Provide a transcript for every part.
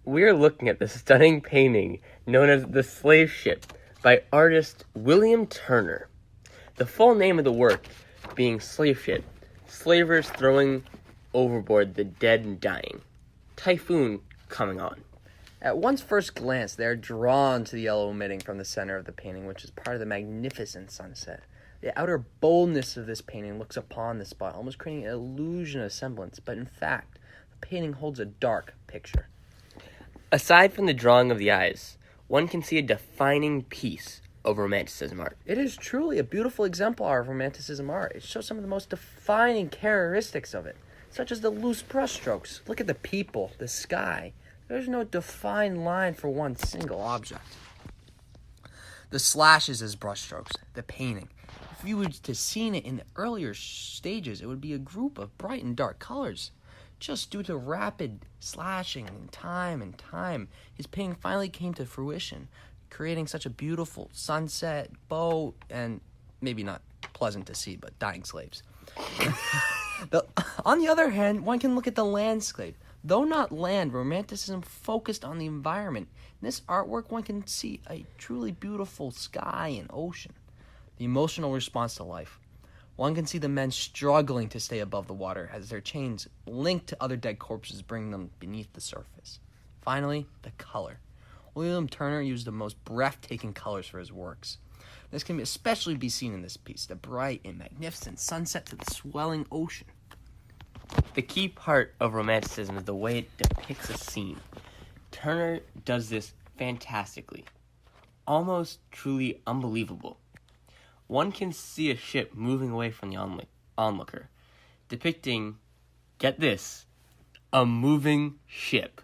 We're looking at the stunning painting known as The Slave Ship by artist William Turner. The full name of the work being Slave Ship, Slavers Throwing Overboard the Dead and Dying. Typhoon coming on. At one's first glance, they are drawn to the yellow emitting from the center of the painting, which is part of the magnificent sunset. The outer boldness of this painting looks upon the spot, almost creating an illusion of semblance, but in fact, the painting holds a dark picture. Aside from the drawing of the eyes, one can see a defining piece of Romanticism art. It is truly a beautiful exemplar of Romanticism art. It shows some of the most defining characteristics of it, such as the loose brushstrokes. Look at the people, the sky. There's no defined line for one single object. The slashes as brushstrokes, the painting. If you were to seen it in the earlier stages, it would be a group of bright and dark colors. Just due to rapid slashing and time, his painting finally came to fruition, creating such a beautiful sunset, boat, and maybe not pleasant to see, but dying slaves. On the other hand, one can look at the landscape. Though not land, Romanticism focused on the environment. In this artwork, one can see a truly beautiful sky and ocean. The emotional response to life. One can see the men struggling to stay above the water as their chains linked to other dead corpses bring them beneath the surface. Finally, the color. William Turner used the most breathtaking colors for his works. This can especially be seen in this piece, the bright and magnificent sunset to the swelling ocean. The key part of Romanticism is the way it depicts a scene. Turner does this fantastically, almost truly unbelievable. One can see a ship moving away from the onlooker, depicting, get this, a moving ship.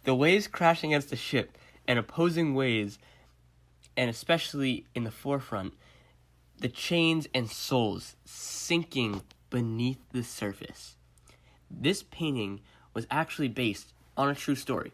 The waves crashing against the ship and opposing waves, and especially in the forefront, the chains and souls sinking beneath the surface. This painting was actually based on a true story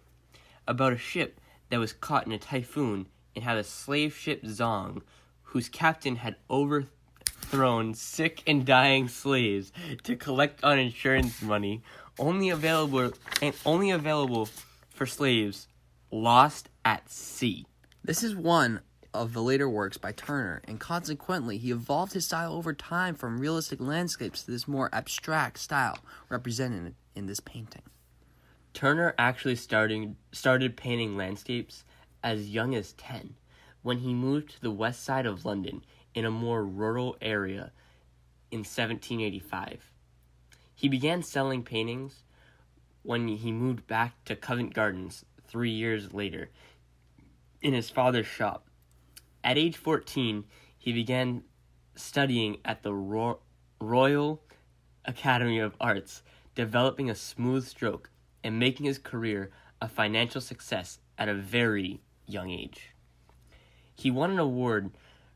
about a ship that was caught in a typhoon and how the slave ship Zong, whose captain had overthrown sick and dying slaves to collect on insurance money, only available for slaves lost at sea. This is one of the later works by Turner, and consequently he evolved his style over time from realistic landscapes to this more abstract style represented in this painting. Turner actually started painting landscapes as young as 10, when he moved to the west side of London in a more rural area in 1785. He began selling paintings when he moved back to Covent Gardens 3 years later in his father's shop. At age 14, he began studying at the Royal Academy of Arts, developing a smooth stroke and making his career a financial success at a very young age. He won an award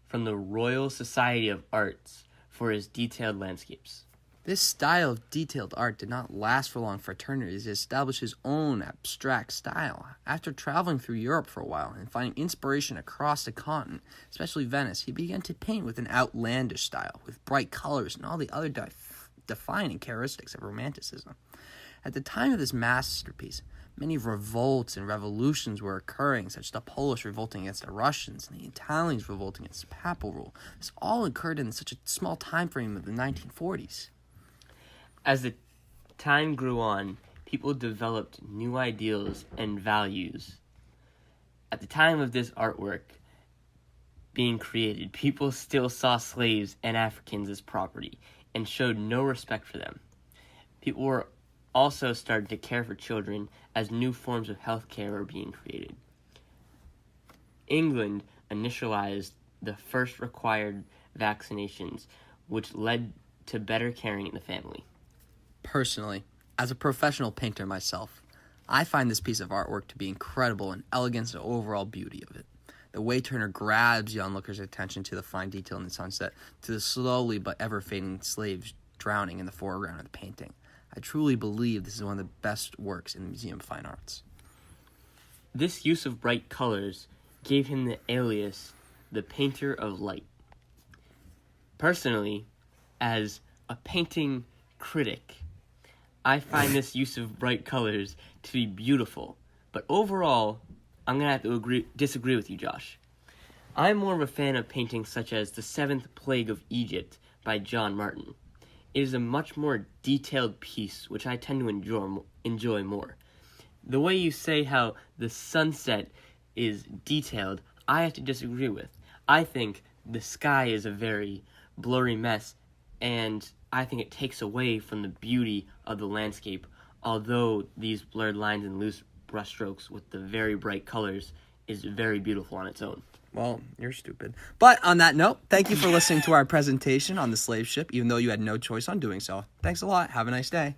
from the Royal Society of Arts for his detailed landscapes. This style of detailed art did not last for long for Turner as he established his own abstract style. After traveling through Europe for a while and finding inspiration across the continent, especially Venice, he began to paint with an outlandish style, with bright colors and all the other defining characteristics of Romanticism. At the time of this masterpiece, many revolts and revolutions were occurring, such as the Polish revolting against the Russians and the Italians revolting against papal rule. This all occurred in such a small time frame of the 1940s. As the time grew on, people developed new ideals and values. At the time of this artwork being created, people still saw slaves and Africans as property and showed no respect for them. People were also started to care for children as new forms of health care were being created. England initialized the first required vaccinations, which led to better caring in the family. Personally, as a professional painter myself, I find this piece of artwork to be incredible in elegance and overall beauty of it. The way Turner grabs the onlooker's attention to the fine detail in the sunset, to the slowly but ever-fading slaves drowning in the foreground of the painting. I truly believe this is one of the best works in the Museum of Fine Arts. This use of bright colors gave him the alias, the painter of light. Personally, as a painting critic, I find this use of bright colors to be beautiful, But overall, I'm going to have to disagree with you, Josh. I'm more of a fan of paintings such as The Seventh Plague of Egypt by John Martin. It is a much more detailed piece, which I tend to enjoy more. The way you say how the sunset is detailed, I have to disagree with. I think the sky is a very blurry mess, and I think it takes away from the beauty of the landscape, although these blurred lines and loose brushstrokes with the very bright colors is very beautiful on its own. Well, you're stupid. But on that note, thank you for listening to our presentation on the slave ship, even though you had no choice on doing so. Thanks a lot. Have a nice day.